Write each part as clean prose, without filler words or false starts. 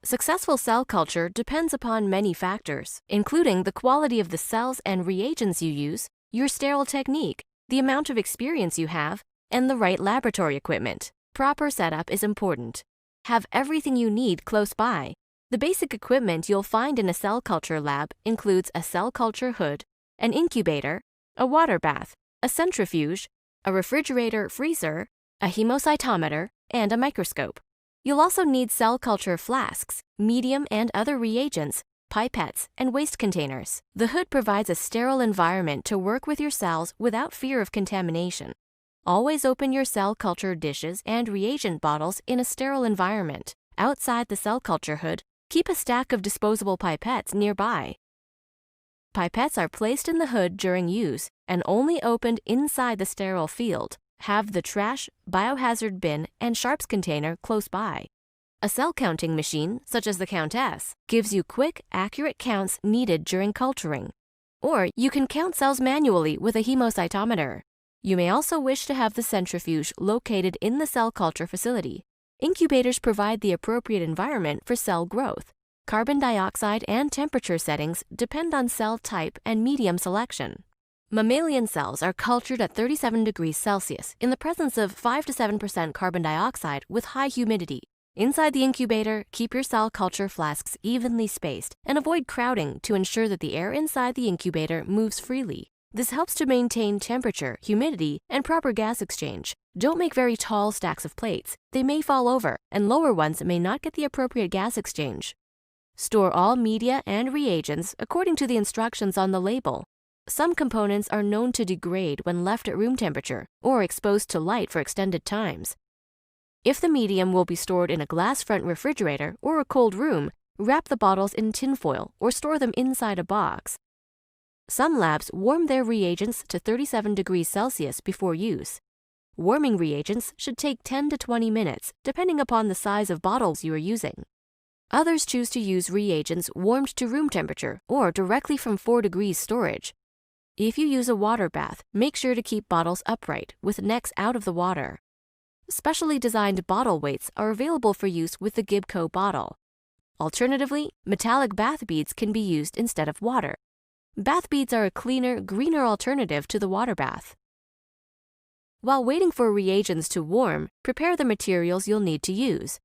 Successful cell culture depends upon many factors, including the quality of the cells and reagents you use, your sterile technique, the amount of experience you have, and the right laboratory equipment. Proper setup is important. Have everything you need close by. The basic equipment you'll find in a cell culture lab includes a cell culture hood, an incubator, a water bath, a centrifuge, a refrigerator freezer, a hemocytometer, and a microscope. You'll also need cell culture flasks, medium and other reagents, pipettes, and waste containers. The hood provides a sterile environment to work with your cells without fear of contamination. Always open your cell culture dishes and reagent bottles in a sterile environment. Outside the cell culture hood, keep a stack of disposable pipettes nearby. Pipettes are placed in the hood during use and only opened inside the sterile field. Have the trash, biohazard bin, and sharps container close by. A cell counting machine, such as the Countess, gives you quick, accurate counts needed during culturing. Or you can count cells manually with a hemocytometer. You may also wish to have the centrifuge located in the cell culture facility. Incubators provide the appropriate environment for cell growth. Carbon dioxide and temperature settings depend on cell type and medium selection. Mammalian cells are cultured at 37 degrees Celsius in the presence of 5 to 7% carbon dioxide with high humidity. Inside the incubator, keep your cell culture flasks evenly spaced and avoid crowding to ensure that the air inside the incubator moves freely. This helps to maintain temperature, humidity, and proper gas exchange. Don't make very tall stacks of plates. They may fall over, and lower ones may not get the appropriate gas exchange. Store all media and reagents according to the instructions on the label. Some components are known to degrade when left at room temperature or exposed to light for extended times. If the medium will be stored in a glass front refrigerator or a cold room, wrap the bottles in tinfoil or store them inside a box. Some labs warm their reagents to 37 degrees Celsius before use. Warming reagents should take 10 to 20 minutes, depending upon the size of bottles you are using. Others choose to use reagents warmed to room temperature or directly from 4 degrees storage. If you use a water bath, make sure to keep bottles upright with necks out of the water. Specially designed bottle weights are available for use with the Gibco bottle. Alternatively, metallic bath beads can be used instead of water. Bath beads are a cleaner, greener alternative to the water bath. While waiting for reagents to warm, prepare the materials you'll need to use.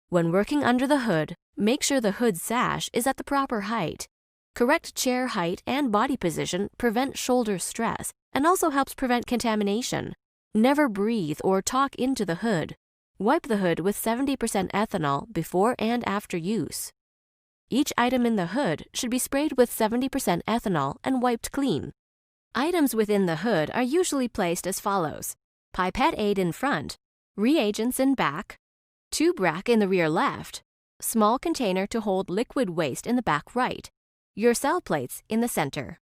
When working under the hood, make sure the hood sash is at the proper height. Correct chair height and body position prevent shoulder stress and also helps prevent contamination. Never breathe or talk into the hood. Wipe the hood with 70% ethanol before and after use. Each item in the hood should be sprayed with 70% ethanol and wiped clean. Items within the hood are usually placed as follows: pipette aid in front, reagents in back, tube rack in the rear left, small container to hold liquid waste in the back right, your cell plates in the center.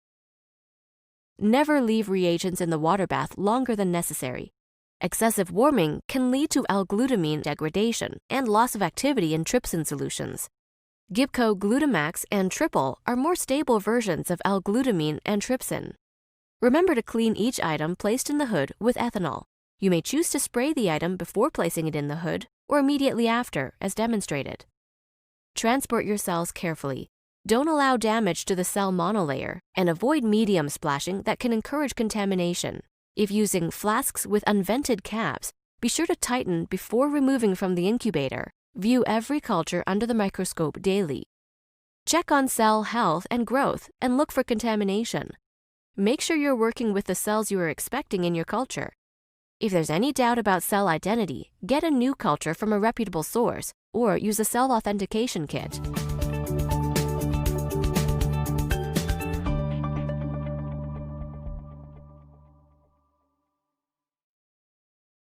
Never leave reagents in the water bath longer than necessary. Excessive warming can lead to L-glutamine degradation and loss of activity in trypsin solutions. Gibco Glutamax and Triple are more stable versions of L-glutamine and trypsin. Remember to clean each item placed in the hood with ethanol. You may choose to spray the item before placing it in the hood or immediately after, as demonstrated. Transport your cells carefully. Don't allow damage to the cell monolayer and avoid medium splashing that can encourage contamination. If using flasks with unvented caps, be sure to tighten before removing from the incubator. View every culture under the microscope daily. Check on cell health and growth and look for contamination. Make sure you're working with the cells you are expecting in your culture. If there's any doubt about cell identity, get a new culture from a reputable source or use a cell authentication kit.